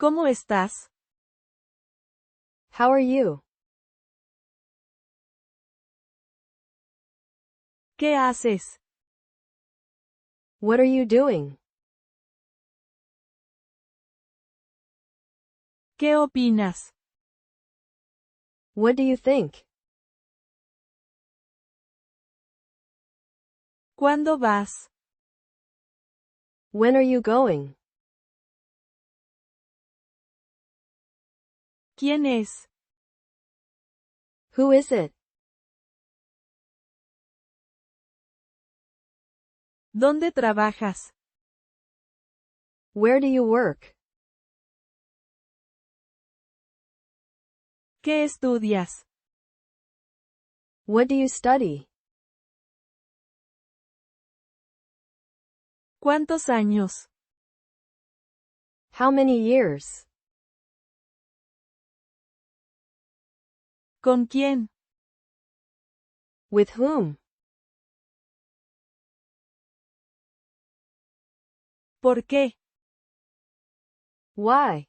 ¿Cómo estás? How are you? ¿Qué haces? What are you doing? ¿Qué opinas? What do you think? ¿Cuándo vas? When are you going? ¿Quién es? Who is it? ¿Dónde trabajas? Where do you work? ¿Qué estudias? What do you study? ¿Cuántos años? How many years? ¿Con quién? With whom? ¿Por qué? Why?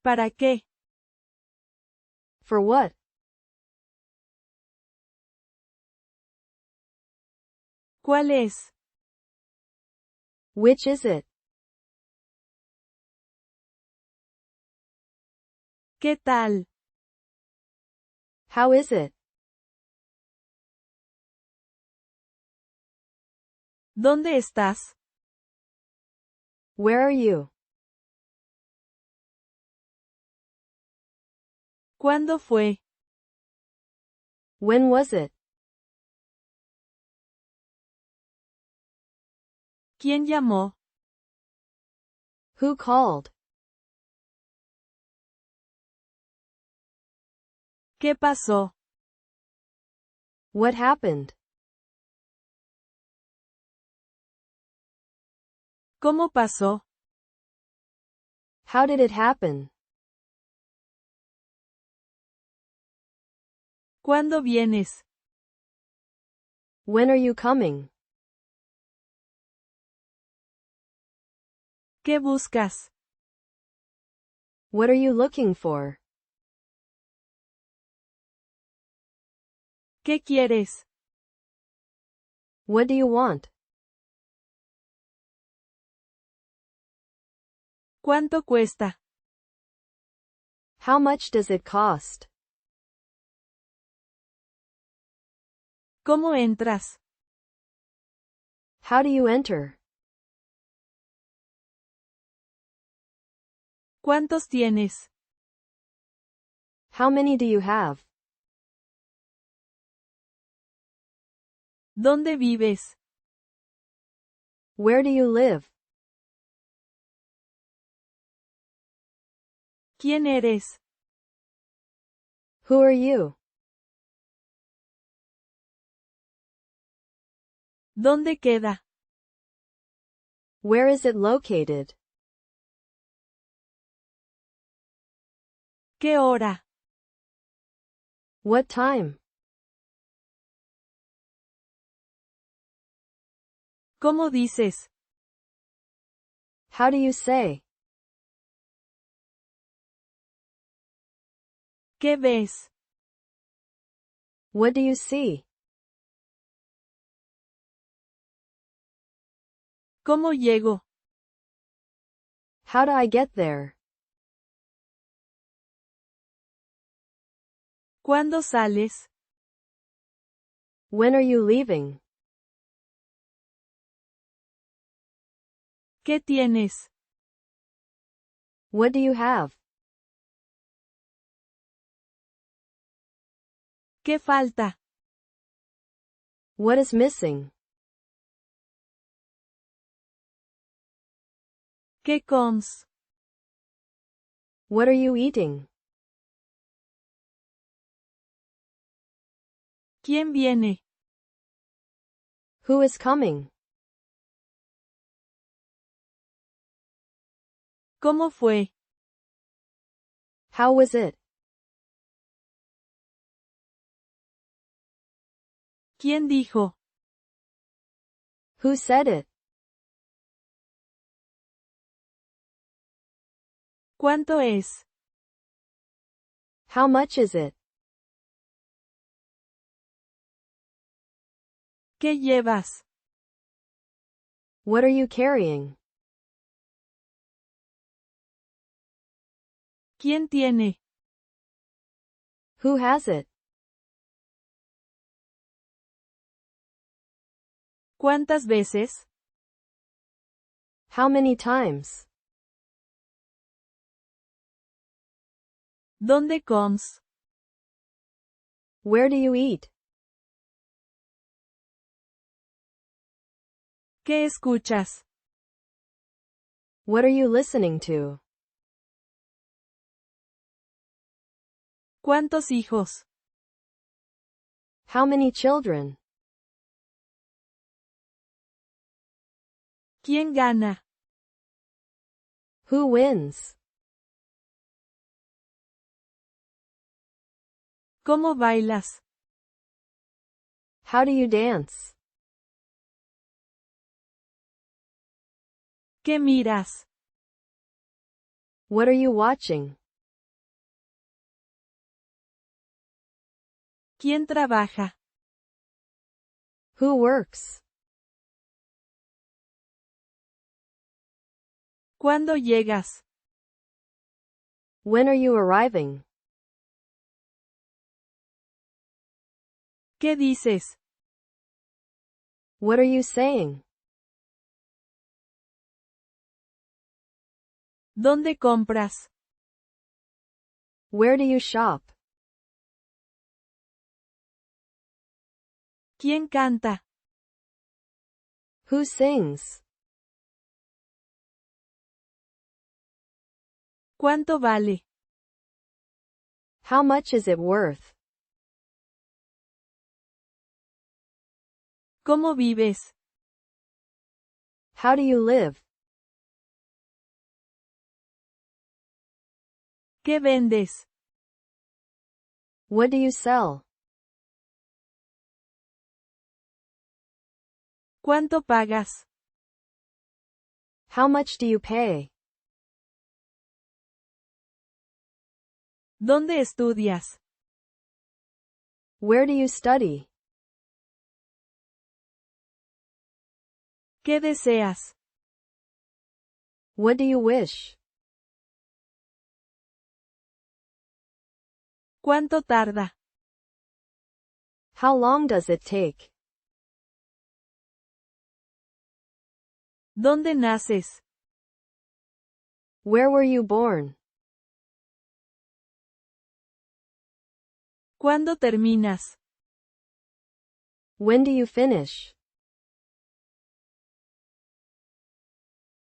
¿Para qué? For what? ¿Cuál es? Which is it? ¿Qué tal? How is it? ¿Dónde estás? Where are you? ¿Cuándo fue? When was it? ¿Quién llamó? Who called? ¿Qué pasó? What happened? ¿Cómo pasó? How did it happen? ¿Cuándo vienes? When are you coming? ¿Qué buscas? What are you looking for? ¿Qué quieres? What do you want? ¿Cuánto cuesta? How much does it cost? ¿Cómo entras? How do you enter? ¿Cuántos tienes? How many do you have? ¿Dónde vives? Where do you live? ¿Quién eres? Who are you? ¿Dónde queda? Where is it located? ¿Qué hora? What time? ¿Cómo dices? How do you say? ¿Qué ves? What do you see? ¿Cómo llego? How do I get there? ¿Cuándo sales? When are you leaving? ¿Qué tienes? What do you have? ¿Qué falta? What is missing? ¿Qué comes? What are you eating? ¿Quién viene? Who is coming? ¿Cómo fue? How was it? ¿Quién dijo? Who said it? ¿Cuánto es? How much is it? ¿Qué llevas? What are you carrying? ¿Quién tiene? Who has it? ¿Cuántas veces? How many times? ¿Dónde comes? Where do you eat? ¿Qué escuchas? What are you listening to? ¿Cuántos hijos? How many children? ¿Quién gana? Who wins? ¿Cómo bailas? How do you dance? ¿Qué miras? What are you watching? ¿Quién trabaja? Who works? ¿Cuándo llegas? When are you arriving? ¿Qué dices? What are you saying? ¿Dónde compras? Where do you shop? ¿Quién canta? Who sings? ¿Cuánto vale? How much is it worth? ¿Cómo vives? How do you live? ¿Qué vendes? What do you sell? ¿Cuánto pagas? How much do you pay? ¿Dónde estudias? Where do you study? ¿Qué deseas? What do you wish? ¿Cuánto tarda? How long does it take? ¿Dónde naces? Where were you born? ¿Cuándo terminas? When do you finish?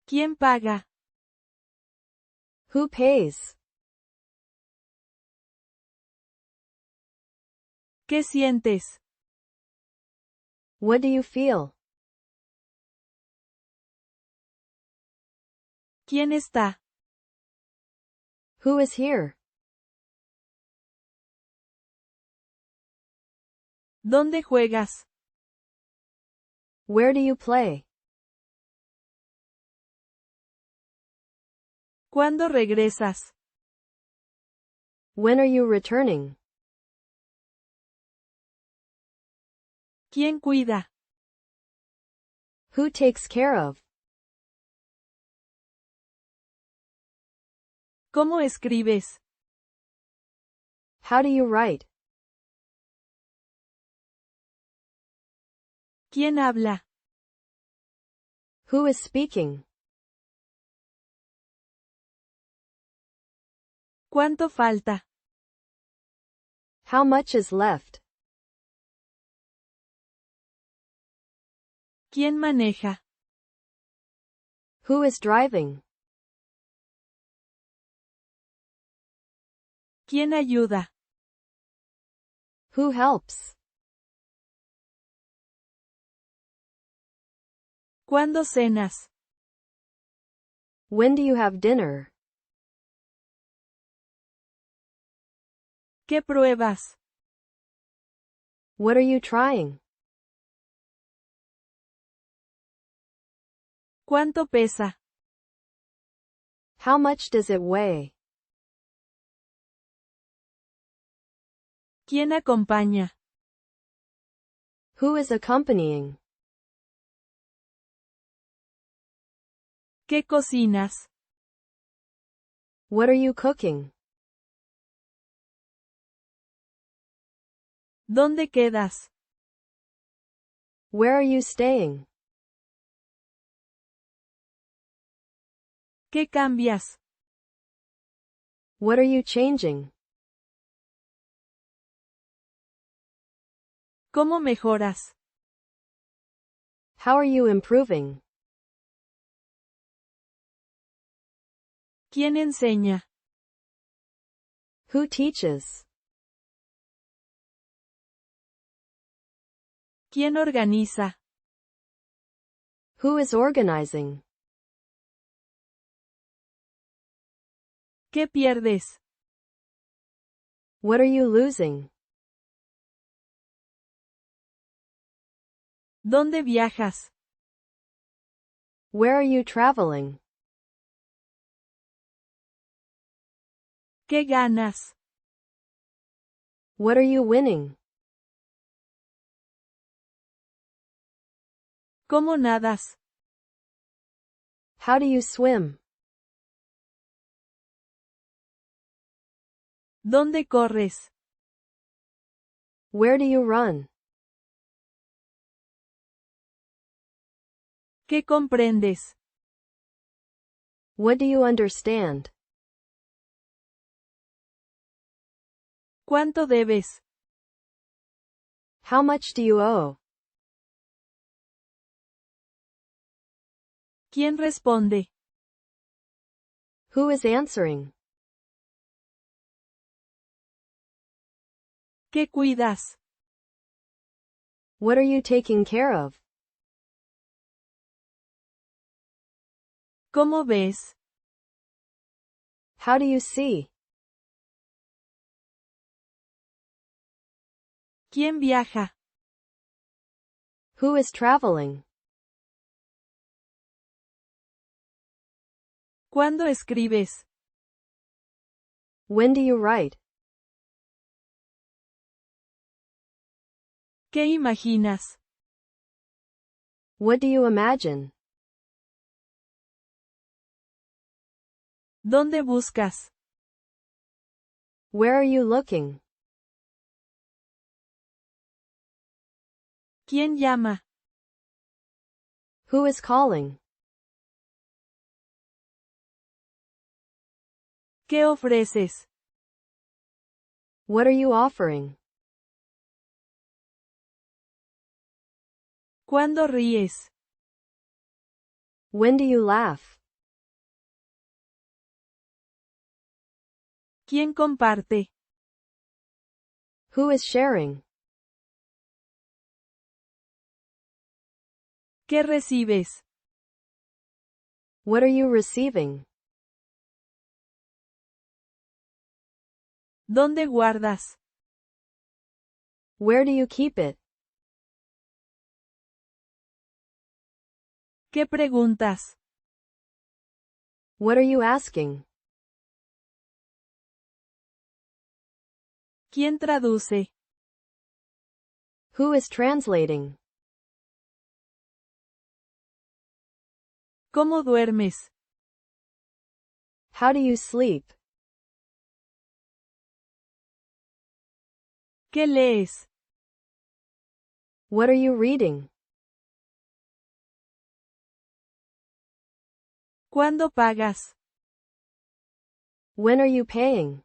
¿Quién paga? Who pays? ¿Qué sientes? What do you feel? ¿Quién está? Who is here? ¿Dónde juegas? Where do you play? ¿Cuándo regresas? When are you returning? ¿Quién cuida? Who takes care of? ¿Cómo escribes? How do you write? ¿Quién habla? Who is speaking? ¿Cuánto falta? How much is left? ¿Quién maneja? Who is driving? ¿Quién ayuda? Who helps? ¿Cuándo cenas? When do you have dinner? ¿Qué pruebas? What are you trying? ¿Cuánto pesa? How much does it weigh? ¿Quién acompaña? Who is accompanying? ¿Qué cocinas? What are you cooking? ¿Dónde quedas? Where are you staying? ¿Qué cambias? What are you changing? ¿Cómo mejoras? How are you improving? ¿Quién enseña? Who teaches? ¿Quién organiza? Who is organizing? ¿Qué pierdes? What are you losing? ¿Dónde viajas? Where are you traveling? ¿Qué ganas? What are you winning? ¿Cómo nadas? How do you swim? ¿Dónde corres? Where do you run? ¿Qué comprendes? What do you understand? ¿Cuánto debes? How much do you owe? ¿Quién responde? Who is answering? ¿Qué cuidas? What are you taking care of? ¿Cómo ves? How do you see? ¿Quién viaja? Who is traveling? ¿Cuándo escribes? When do you write? ¿Qué imaginas? What do you imagine? ¿Dónde buscas? Where are you looking? ¿Quién llama? Who is calling? ¿Qué ofreces? What are you offering? ¿Cuándo ríes? When do you laugh? ¿Quién comparte? Who is sharing? ¿Qué recibes? What are you receiving? ¿Dónde guardas? Where do you keep it? ¿Qué preguntas? What are you asking? ¿Quién traduce? Who is translating? ¿Cómo duermes? How do you sleep? ¿Qué lees? What are you reading? ¿Cuándo pagas? When are you paying?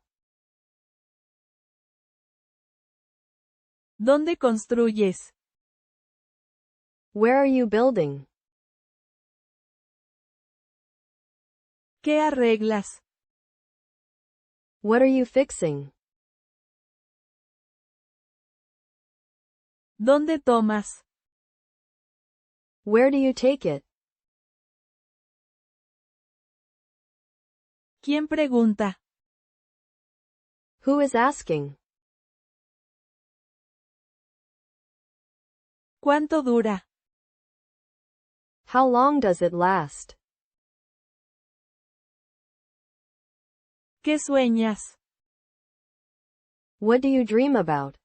¿Dónde construyes? Where are you building? ¿Qué arreglas? What are you fixing? ¿Dónde tomas? Where do you take it? ¿Quién pregunta? Who is asking? ¿Cuánto dura? How long does it last? ¿Qué sueñas? What do you dream about?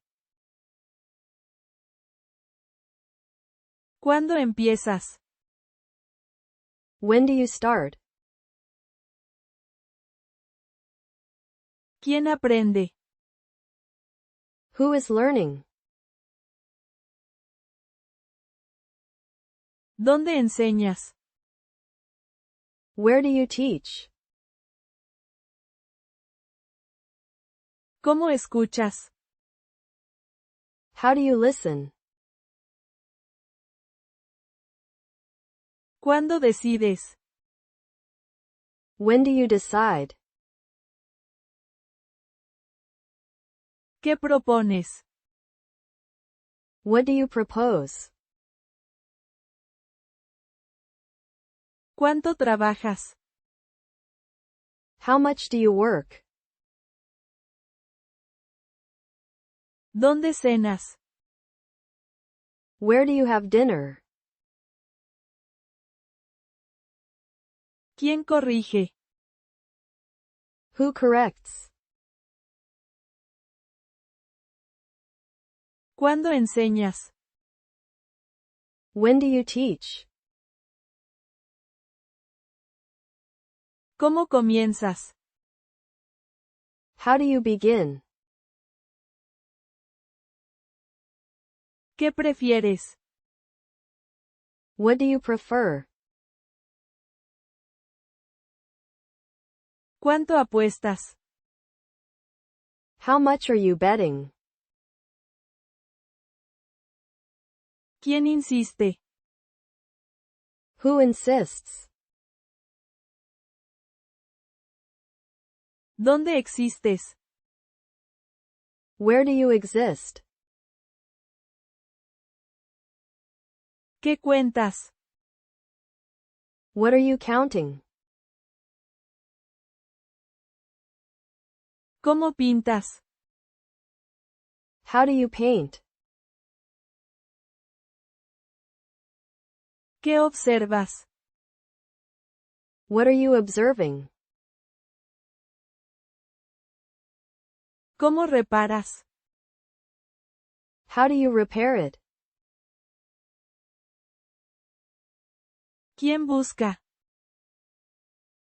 ¿Cuándo empiezas? When do you start? ¿Quién aprende? Who is learning? ¿Dónde enseñas? Where do you teach? ¿Cómo escuchas? How do you listen? ¿Cuándo decides? When do you decide? ¿Qué propones? What do you propose? ¿Cuánto trabajas? How much do you work? ¿Dónde cenas? Where do you have dinner? ¿Quién corrige? Who corrects? ¿Cuándo enseñas? When do you teach? ¿Cómo comienzas? How do you begin? ¿Qué prefieres? What do you prefer? ¿Cuánto apuestas? How much are you betting? ¿Quién insiste? Who insists? ¿Dónde existes? Where do you exist? ¿Qué cuentas? What are you counting? ¿Cómo pintas? How do you paint? ¿Qué observas? What are you observing? ¿Cómo reparas? How do you repair it? ¿Quién busca?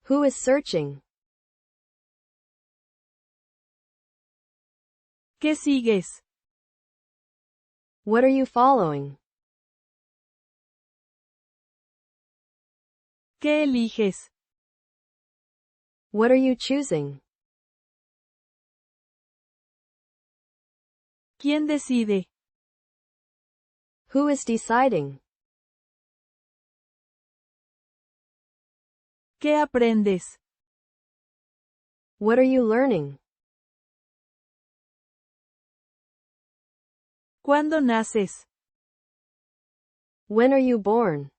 Who is searching? ¿Qué sigues? What are you following? ¿Qué eliges? What are you choosing? ¿Quién decide? Who is deciding? ¿Qué aprendes? What are you learning? ¿Cuándo naces? When are you born?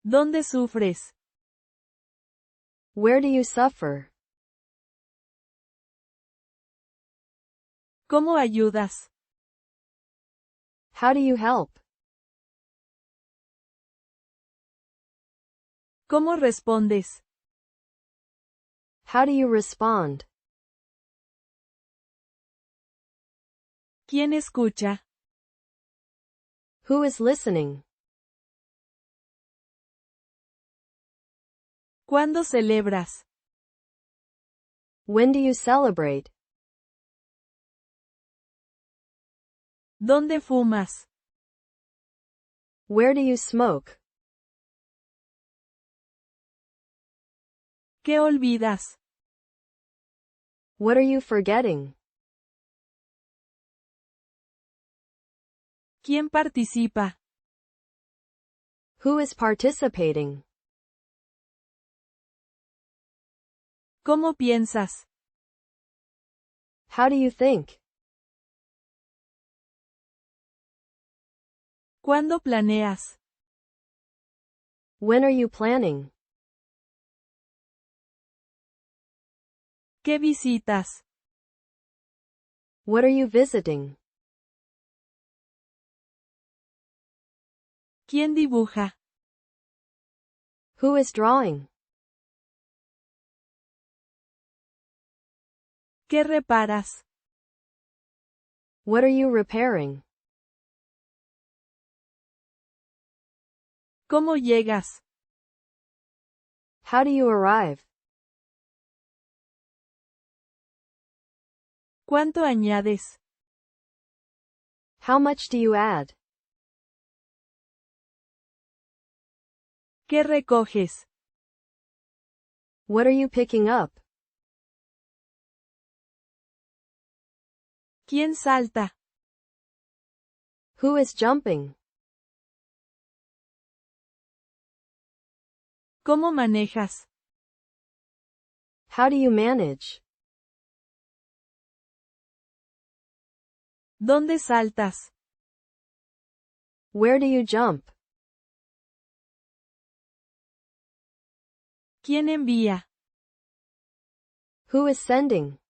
¿Dónde sufres? Where do you suffer? ¿Cómo ayudas? How do you help? ¿Cómo respondes? How do you respond? ¿Quién escucha? Who is listening? ¿Cuándo celebras? When do you celebrate? ¿Dónde fumas? Where do you smoke? ¿Qué olvidas? What are you forgetting? ¿Quién participa? Who is participating? ¿Cómo piensas? How do you think? ¿Cuándo planeas? When are you planning? ¿Qué visitas? What are you visiting? ¿Quién dibuja? Who is drawing? ¿Qué reparas? What are you repairing? ¿Cómo llegas? How do you arrive? ¿Cuánto añades? How much do you add? ¿Qué recoges? What are you picking up? ¿Quién salta? Who is jumping? ¿Cómo manejas? How do you manage? ¿Dónde saltas? Where do you jump? ¿Quién envía? Who is sending?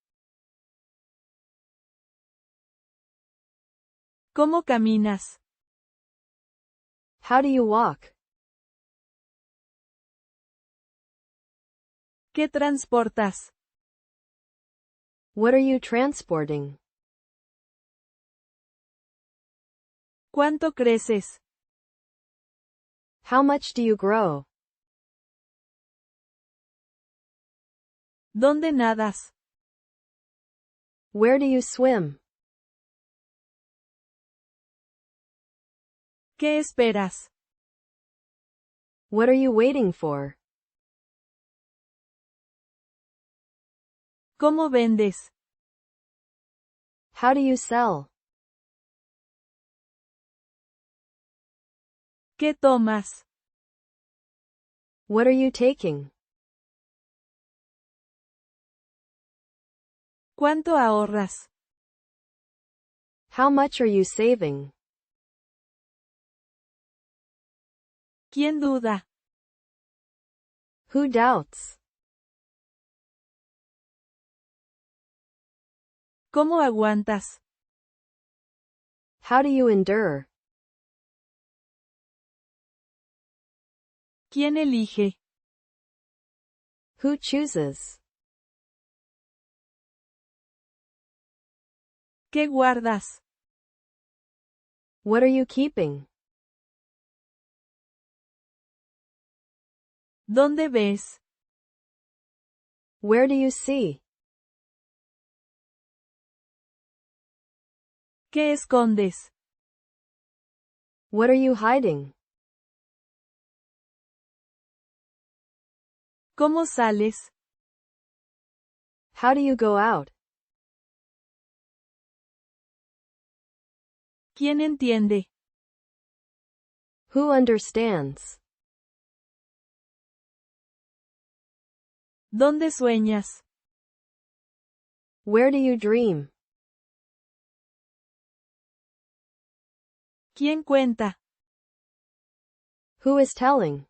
¿Cómo caminas? How do you walk? ¿Qué transportas? What are you transporting? ¿Cuánto creces? How much do you grow? ¿Dónde nadas? Where do you swim? ¿Qué esperas? What are you waiting for? ¿Cómo vendes? How do you sell? ¿Qué tomas? What are you taking? ¿Cuánto ahorras? How much are you saving? ¿Quién duda? Who doubts? ¿Cómo aguantas? How do you endure? ¿Quién elige? Who chooses? ¿Qué guardas? What are you keeping? ¿Dónde ves? Where do you see? ¿Qué escondes? What are you hiding? ¿Cómo sales? How do you go out? ¿Quién entiende? Who understands? ¿Dónde sueñas? Where do you dream? ¿Quién cuenta? Who is telling?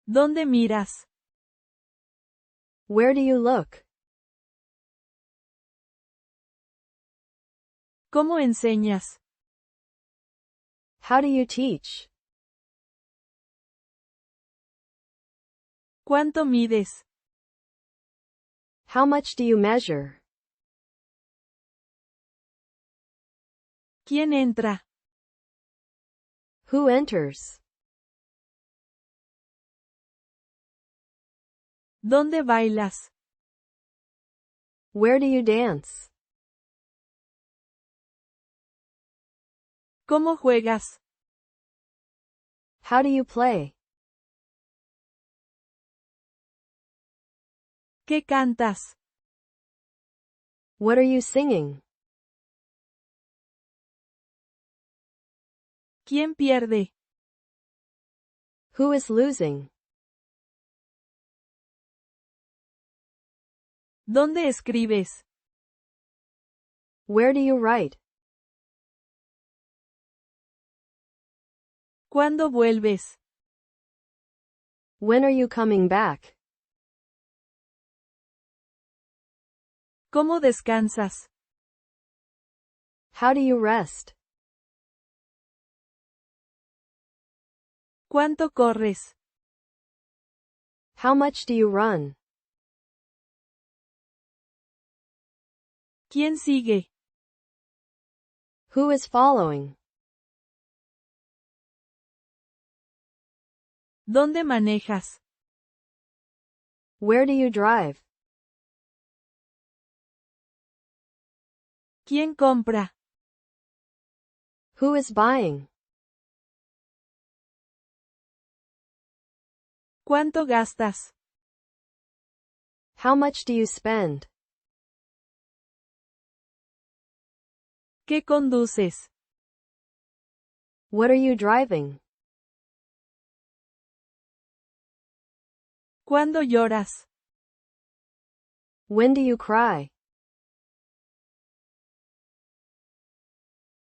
¿Dónde miras? Where do you look? ¿Cómo enseñas? How do you teach? ¿Cuánto mides? How much do you measure? ¿Quién entra? Who enters? ¿Dónde bailas? Where do you dance? ¿Cómo juegas? How do you play? ¿Qué cantas? What are you singing? ¿Quién pierde? Who is losing? ¿Dónde escribes? Where do you write? ¿Cuándo vuelves? When are you coming back? ¿Cómo descansas? How do you rest? ¿Cuánto corres? How much do you run? ¿Quién sigue? Who is following? ¿Dónde manejas? Where do you drive? ¿Quién compra? Who is buying? ¿Cuánto gastas? How much do you spend? ¿Qué conduces? What are you driving? ¿Cuándo lloras? When do you cry?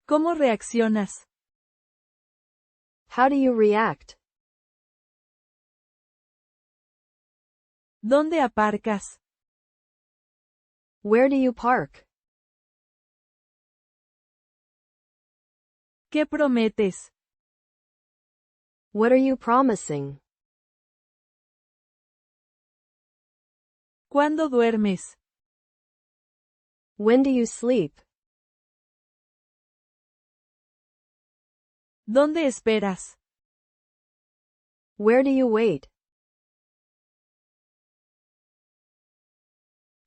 ¿Cómo reaccionas? How do you react? ¿Dónde aparcas? Where do you park? ¿Qué prometes? What are you promising? ¿Cuándo duermes? When do you sleep? ¿Dónde esperas? Where do you wait?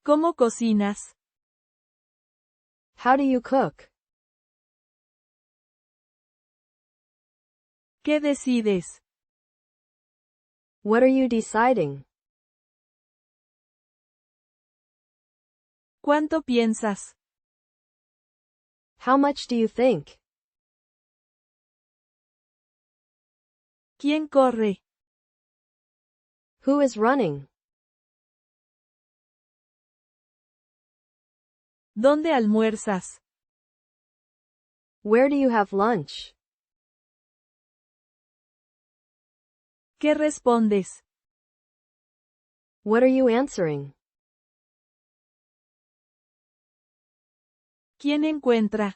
¿Cómo cocinas? How do you cook? ¿Qué decides? What are you deciding? ¿Cuánto piensas? How much do you think? ¿Quién corre? Who is running? ¿Dónde almuerzas? Where do you have lunch? ¿Qué respondes? What are you answering? ¿Quién encuentra?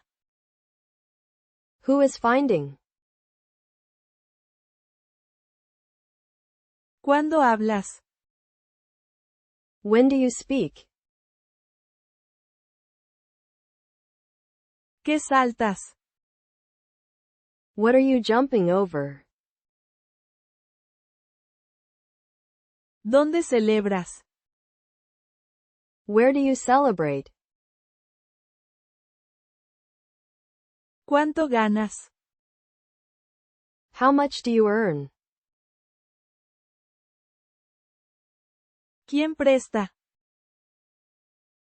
Who is finding? ¿Cuándo hablas? When do you speak? ¿Qué saltas? What are you jumping over? ¿Dónde celebras? Where do you celebrate? ¿Cuánto ganas? How much do you earn? ¿Quién presta?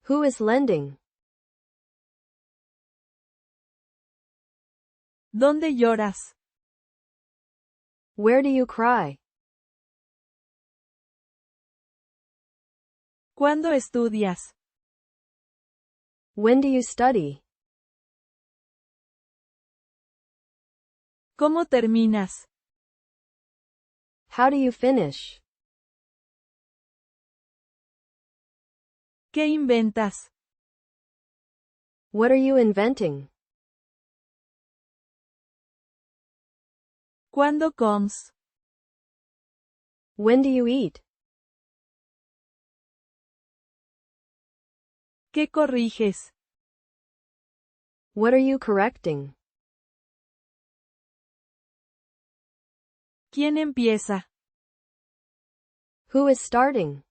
Who is lending? ¿Dónde lloras? Where do you cry? ¿Cuándo estudias? When do you study? ¿Cómo terminas? How do you finish? ¿Qué inventas? What are you inventing? ¿Cuándo comes? When do you eat? ¿Qué corriges? What are you correcting? ¿Quién empieza? Who is starting?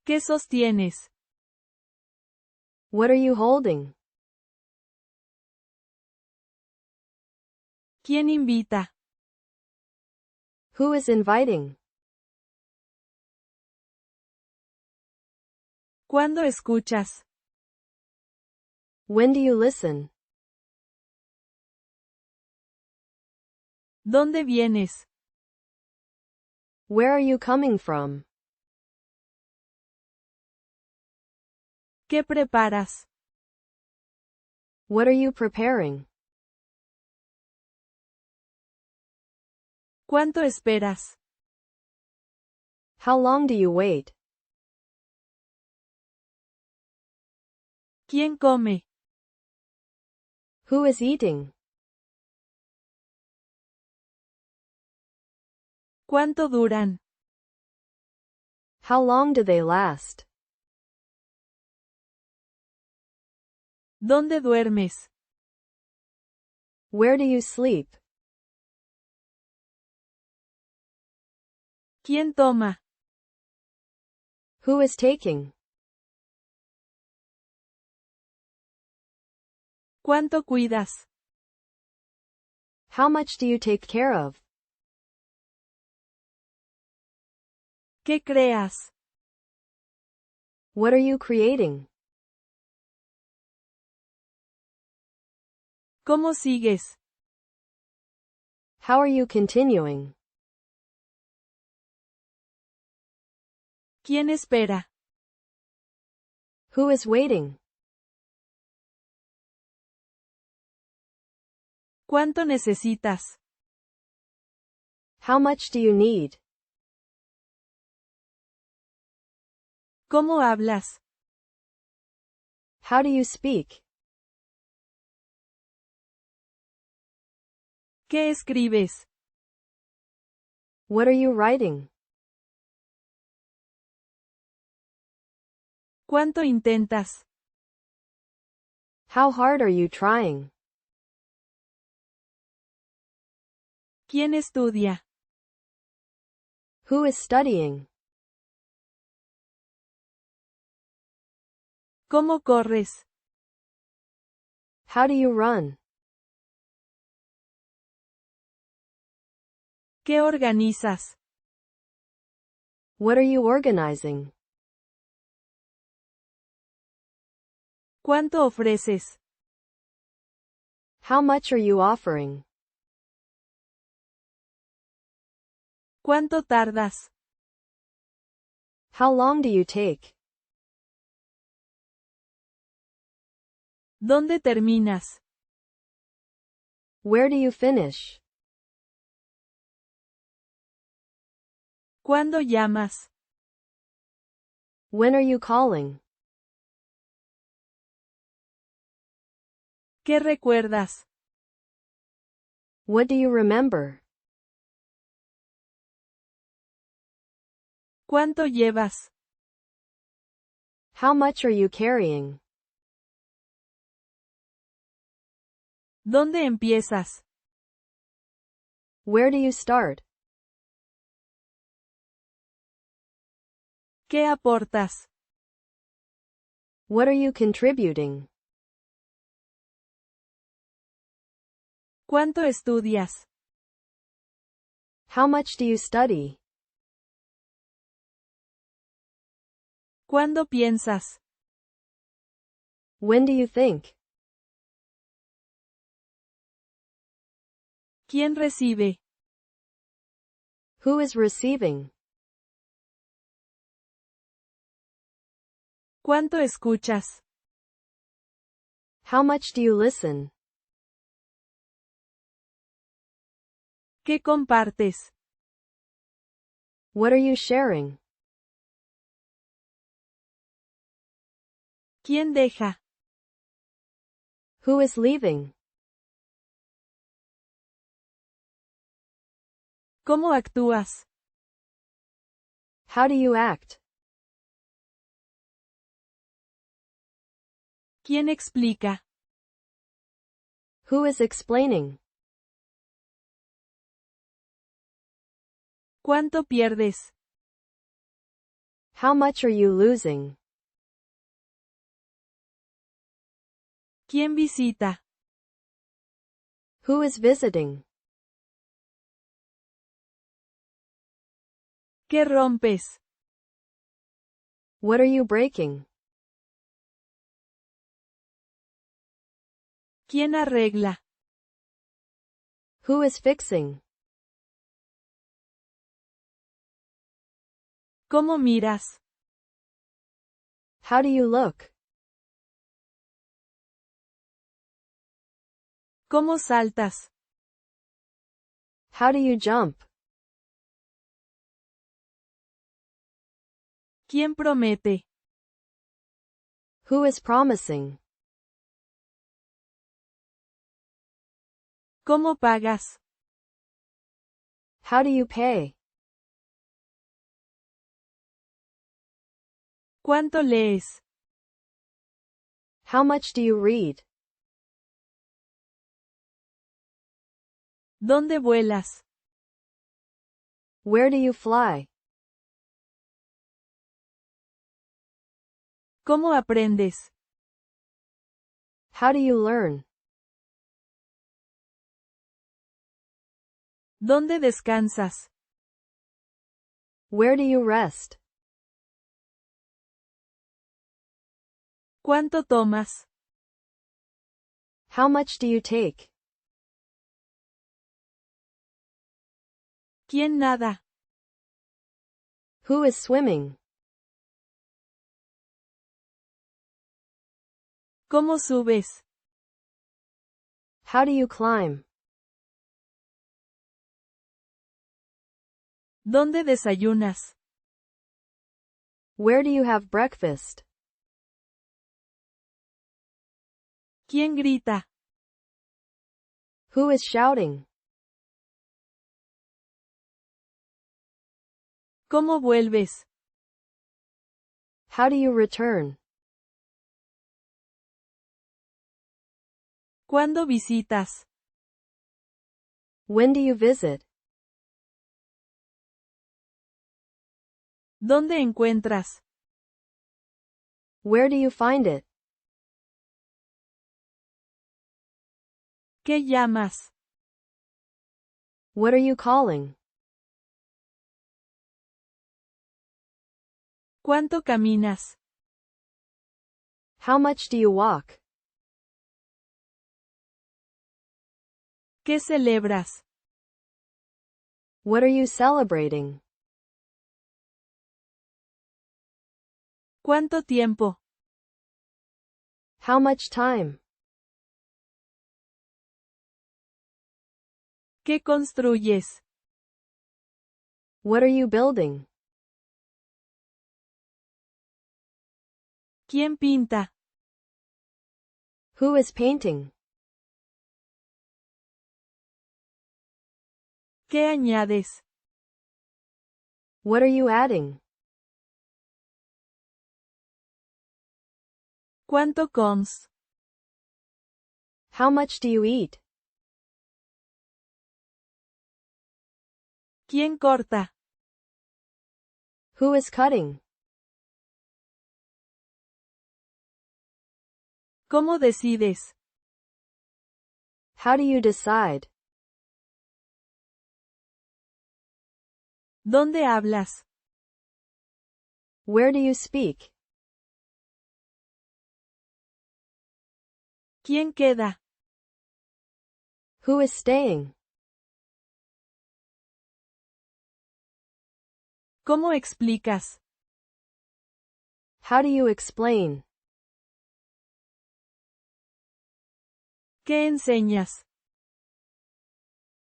¿Qué sostienes? What are you holding? ¿Quién invita? Who is inviting? ¿Cuándo escuchas? When do you listen? ¿Dónde vienes? Where are you coming from? ¿Qué preparas? What are you preparing? ¿Cuánto esperas? How long do you wait? ¿Quién come? Who is eating? ¿Cuánto duran? How long do they last? ¿Dónde duermes? Where do you sleep? ¿Quién toma? Who is taking? ¿Cuánto cuidas? How much do you take care of? ¿Qué creas? What are you creating? ¿Cómo sigues? How are you continuing? ¿Quién espera? Who is waiting? ¿Cuánto necesitas? How much do you need? ¿Cómo hablas? How do you speak? ¿Qué escribes? What are you writing? ¿Cuánto intentas? How hard are you trying? ¿Quién estudia? Who is studying? ¿Cómo corres? How do you run? ¿Qué organizas? What are you organizing? ¿Cuánto ofreces? How much are you offering? ¿Cuánto tardas? How long do you take? ¿Dónde terminas? Where do you finish? ¿Cuándo llamas? When are you calling? ¿Qué recuerdas? What do you remember? ¿Cuánto llevas? How much are you carrying? ¿Dónde empiezas? Where do you start? ¿Qué aportas? What are you contributing? ¿Cuánto estudias? How much do you study? ¿Cuándo piensas? When do you think? ¿Quién recibe? Who is receiving? ¿Cuánto escuchas? How much do you listen? ¿Qué compartes? What are you sharing? ¿Quién deja? Who is leaving? ¿Cómo actúas? How do you act? ¿Quién explica? Who is explaining? ¿Cuánto pierdes? How much are you losing? ¿Quién visita? Who is visiting? ¿Qué rompes? What are you breaking? ¿Quién arregla? Who is fixing? ¿Cómo miras? How do you look? ¿Cómo saltas? How do you jump? ¿Quién promete? Who is promising? ¿Cómo pagas? How do you pay? ¿Cuánto lees? How much do you read? ¿Dónde vuelas? Where do you fly? ¿Cómo aprendes? How do you learn? ¿Dónde descansas? Where do you rest? ¿Cuánto tomas? How much do you take? ¿Quién nada? Who is swimming? ¿Cómo subes? How do you climb? ¿Dónde desayunas? Where do you have breakfast? ¿Quién grita? Who is shouting? ¿Cómo vuelves? How do you return? ¿Cuándo visitas? When do you visit? ¿Dónde encuentras? Where do you find it? ¿Qué llamas? What are you calling? ¿Cuánto caminas? How much do you walk? ¿Qué celebras? What are you celebrating? ¿Cuánto tiempo? How much time? ¿Qué construyes? What are you building? ¿Quién pinta? Who is painting? ¿Qué añades? What are you adding? ¿Cuánto comes? How much do you eat? ¿Quién corta? Who is cutting? ¿Cómo decides? How do you decide? ¿Dónde hablas? Where do you speak? ¿Quién queda? Who is staying? ¿Cómo explicas? How do you explain? ¿Qué enseñas?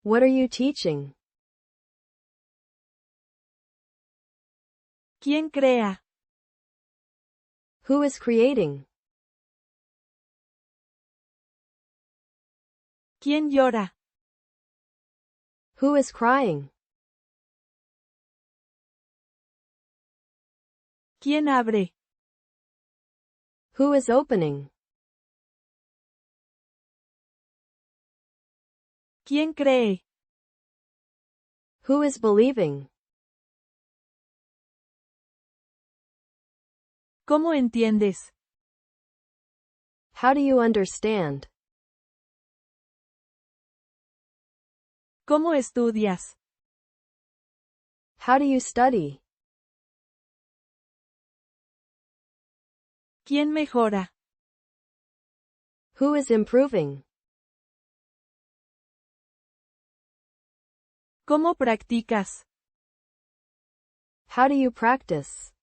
What are you teaching? ¿Quién crea? Who is creating? ¿Quién llora? Who is crying? ¿Quién abre? Who is opening? ¿Quién cree? Who is believing? ¿Cómo entiendes? How do you understand? ¿Cómo estudias? How do you study? ¿Quién mejora? Who is improving? ¿Cómo practicas? How do you practice?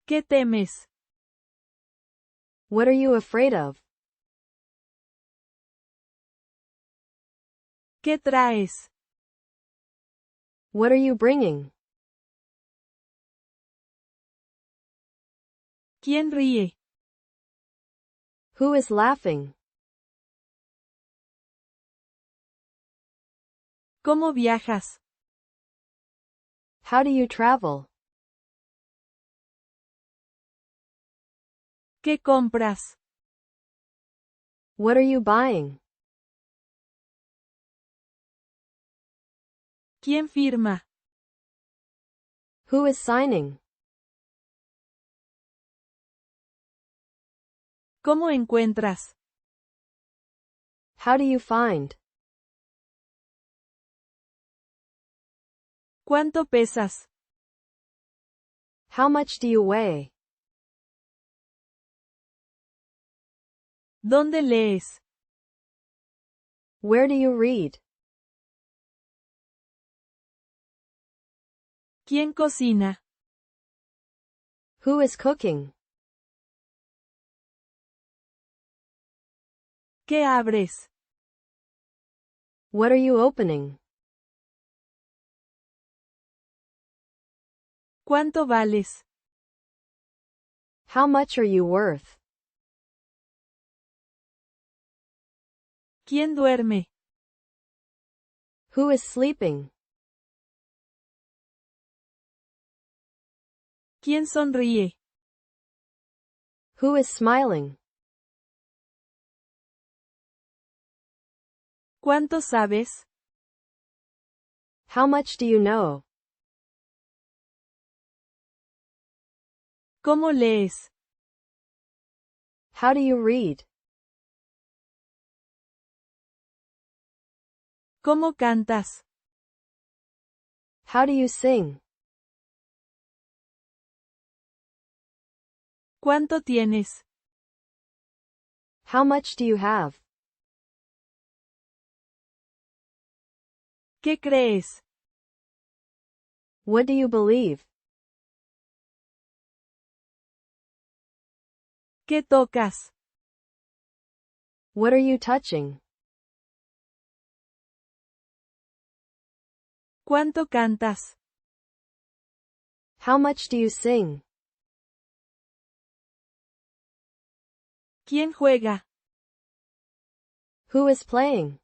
¿Qué temes? What are you afraid of? ¿Qué traes? What are you bringing? ¿Quién ríe? Who is laughing? ¿Cómo viajas? How do you travel? ¿Qué compras? What are you buying? ¿Quién firma? Who is signing? ¿Cómo encuentras? How do you find? ¿Cuánto pesas? How much do you weigh? ¿Dónde lees? Where do you read? ¿Quién cocina? Who is cooking? ¿Qué abres? What are you opening? ¿Cuánto vales? How much are you worth? ¿Quién duerme? Who is sleeping? ¿Quién sonríe? Who is smiling? ¿Cuánto sabes? How much do you know? ¿Cómo lees? How do you read? ¿Cómo cantas? How do you sing? ¿Cuánto tienes? How much do you have? ¿Qué crees? What do you believe? ¿Qué tocas? What are you touching? ¿Cuánto cantas? How much do you sing? ¿Quién juega? Who is playing?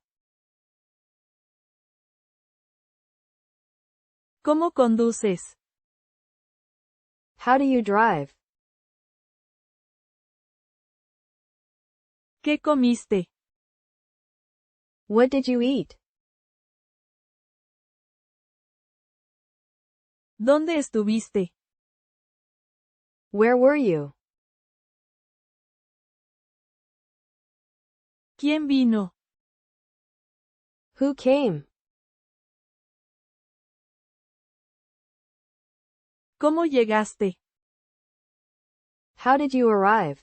¿Cómo conduces? How do you drive? ¿Qué comiste? What did you eat? ¿Dónde estuviste? Where were you? ¿Quién vino? Who came? ¿Cómo llegaste? How did you arrive?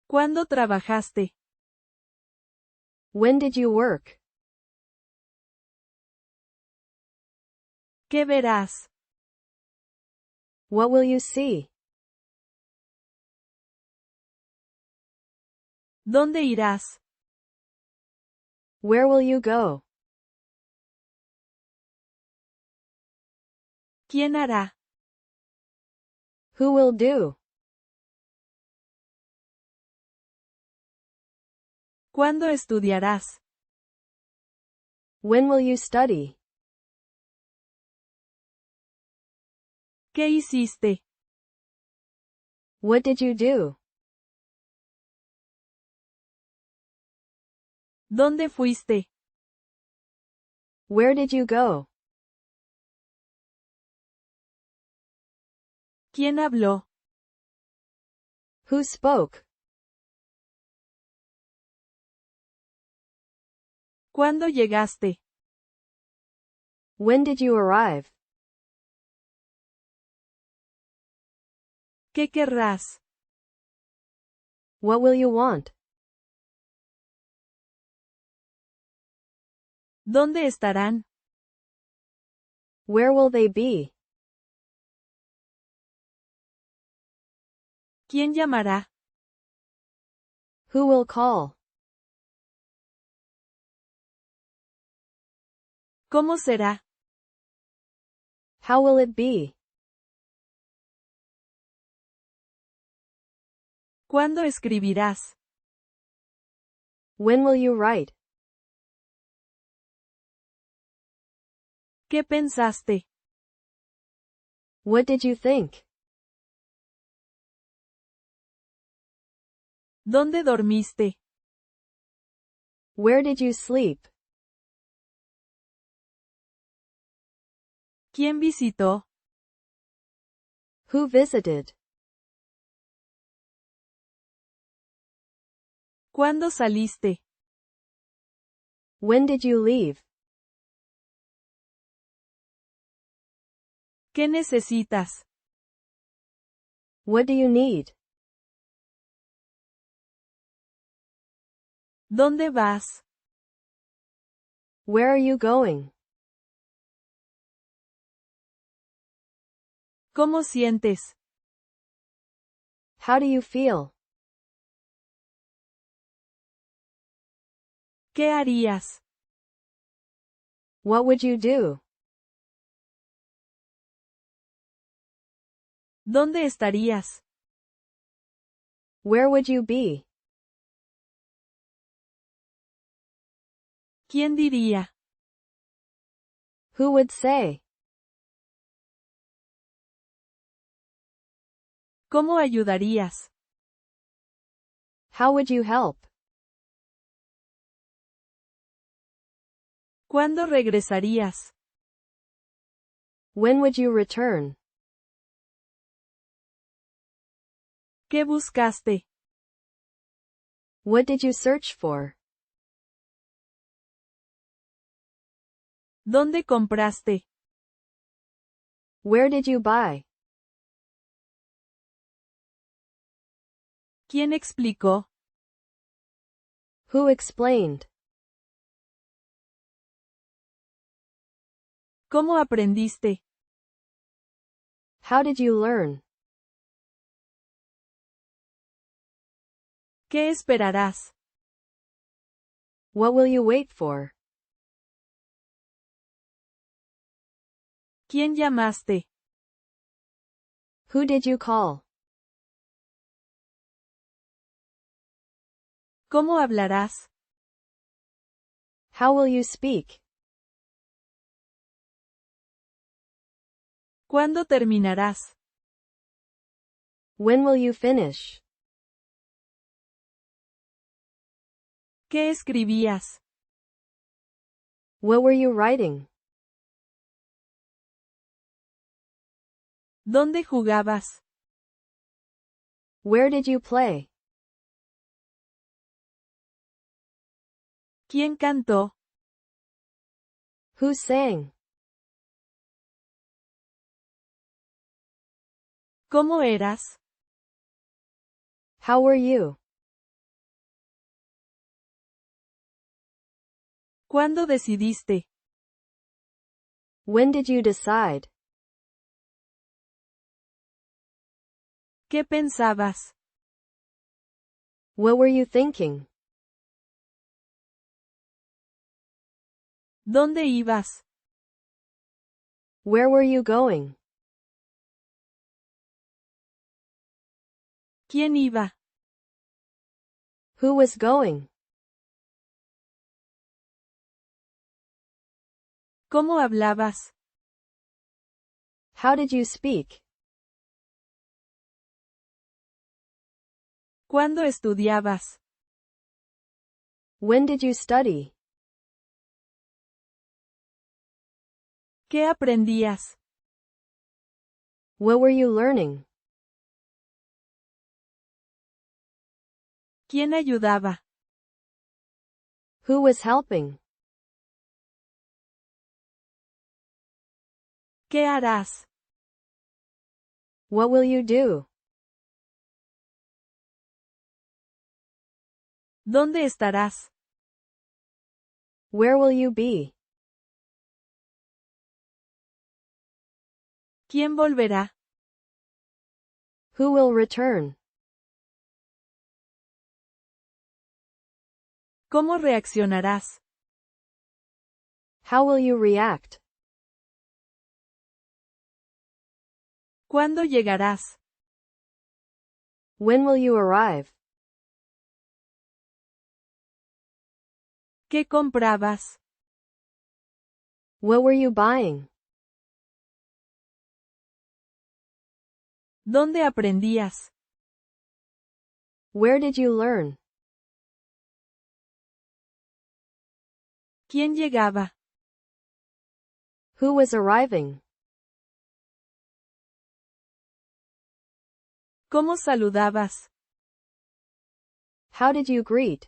¿Cuándo trabajaste? When did you work? ¿Qué verás? What will you see? ¿Dónde irás? Where will you go? ¿Quién hará? Who will do? ¿Cuándo estudiarás? When will you study? ¿Qué hiciste? What did you do? ¿Dónde fuiste? Where did you go? ¿Quién habló? Who spoke? ¿Cuándo llegaste? When did you arrive? ¿Qué querrás? What will you want? ¿Dónde estarán? Where will they be? ¿Quién llamará? Who will call? ¿Cómo será? How will it be? ¿Cuándo escribirás? When will you write? ¿Qué pensaste? What did you think? ¿Dónde dormiste? Where did you sleep? ¿Quién visitó? Who visited? ¿Cuándo saliste? When did you leave? ¿Qué necesitas? What do you need? ¿Dónde vas? Where are you going? ¿Cómo sientes? How do you feel? ¿Qué harías? What would you do? ¿Dónde estarías? Where would you be? ¿Quién diría? Who would say? ¿Cómo ayudarías? How would you help? ¿Cuándo regresarías? When would you return? ¿Qué buscaste? What did you search for? ¿Dónde compraste? Where did you buy? ¿Quién explicó? Who explained? ¿Cómo aprendiste? How did you learn? ¿Qué esperarás? What will you wait for? ¿Quién llamaste? Who did you call? ¿Cómo hablarás? How will you speak? ¿Cuándo terminarás? When will you finish? ¿Qué escribías? What were you writing? ¿Dónde jugabas? Where did you play? ¿Quién cantó? Who sang? ¿Cómo eras? How were you? ¿Cuándo decidiste? When did you decide? ¿Qué pensabas? What were you thinking? ¿Dónde ibas? Where were you going? ¿Quién iba? Who was going? ¿Cómo hablabas? How did you speak? ¿Cuándo estudiabas? When did you study? ¿Qué aprendías? What were you learning? ¿Quién ayudaba? Who was helping? ¿Qué harás? What will you do? ¿Dónde estarás? Where will you be? ¿Quién volverá? Who will return? ¿Cómo reaccionarás? How will you react? ¿Cuándo llegarás? When will you arrive? ¿Qué comprabas? What were you buying? ¿Dónde aprendías? Where did you learn? ¿Quién llegaba? Who was arriving? ¿Cómo saludabas? How did you greet?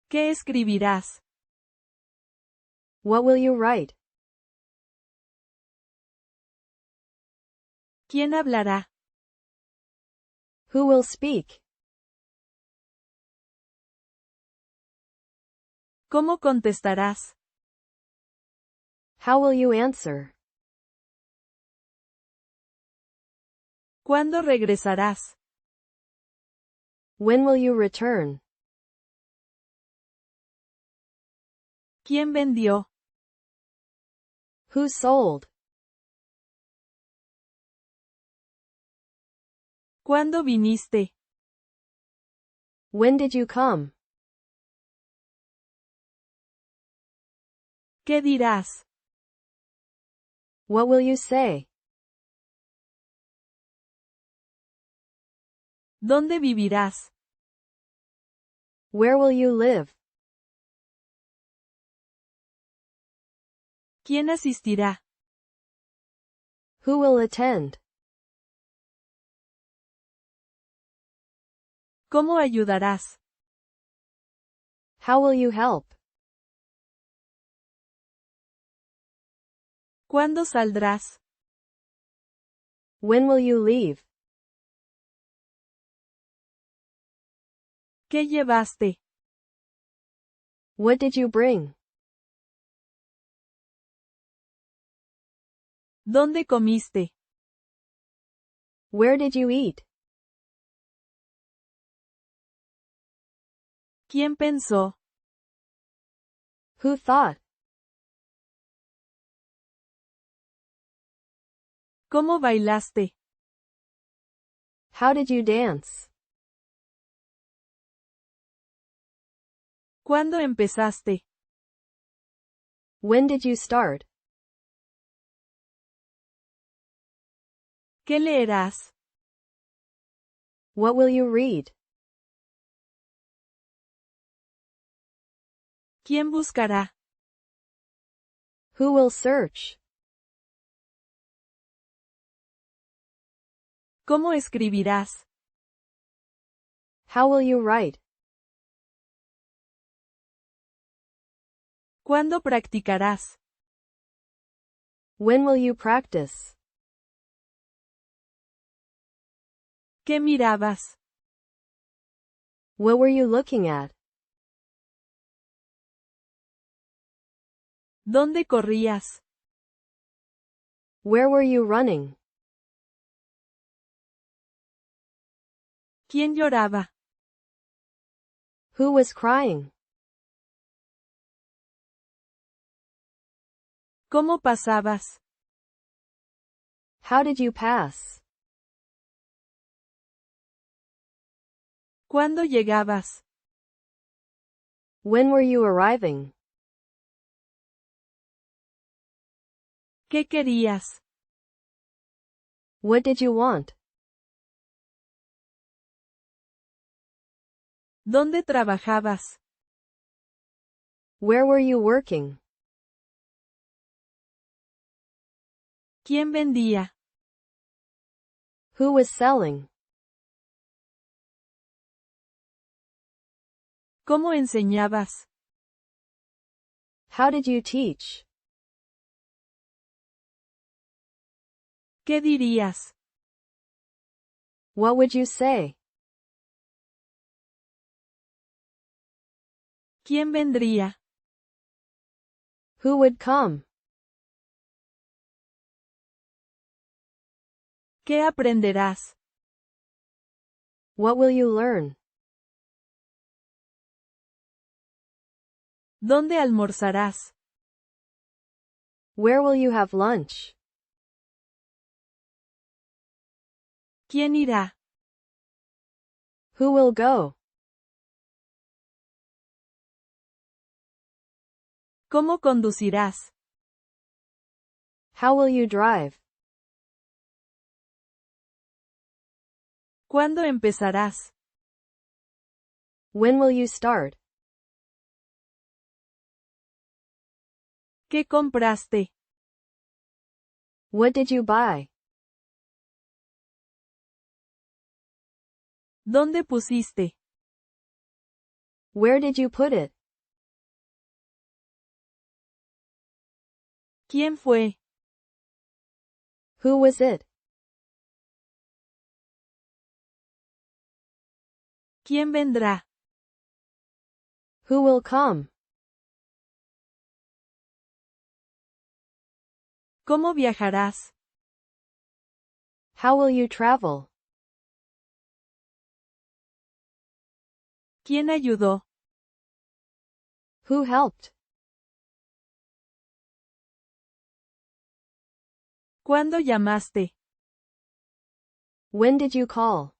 ¿Qué escribirás? What will you write? ¿Quién hablará? Who will speak? ¿Cómo contestarás? How will you answer? ¿Cuándo regresarás? When will you return? ¿Quién vendió? Who sold? ¿Cuándo viniste? When did you come? ¿Qué dirás? What will you say? ¿Dónde vivirás? Where will you live? ¿Quién asistirá? Who will attend? ¿Cómo ayudarás? How will you help? ¿Cuándo saldrás? When will you leave? ¿Qué llevaste? What did you bring? ¿Dónde comiste? Where did you eat? ¿Quién pensó? Who thought? ¿Cómo bailaste? How did you dance? ¿Cuándo empezaste? When did you start? ¿Qué leerás? What will you read? ¿Quién buscará? Who will search? ¿Cómo escribirás? How will you write? ¿Cuándo practicarás? When will you practice? ¿Qué mirabas? What were you looking at? ¿Dónde corrías? Where were you running? ¿Quién lloraba? Who was crying? ¿Cómo pasabas? How did you pass? ¿Cuándo llegabas? When were you arriving? ¿Qué querías? What did you want? ¿Dónde trabajabas? Where were you working? ¿Quién vendía? Who was selling? ¿Cómo enseñabas? How did you teach? ¿Qué dirías? What would you say? ¿Quién vendría? Who would come? ¿Qué aprenderás? What will you learn? ¿Dónde almorzarás? Where will you have lunch? ¿Quién irá? Who will go? ¿Cómo conducirás? How will you drive? ¿Cuándo empezarás? When will you start? ¿Qué compraste? What did you buy? ¿Dónde pusiste? Where did you put it? ¿Quién fue? Who was it? ¿Quién vendrá? Who will come? ¿Cómo viajarás? How will you travel? ¿Quién ayudó? Who helped? ¿Cuándo llamaste? When did you call?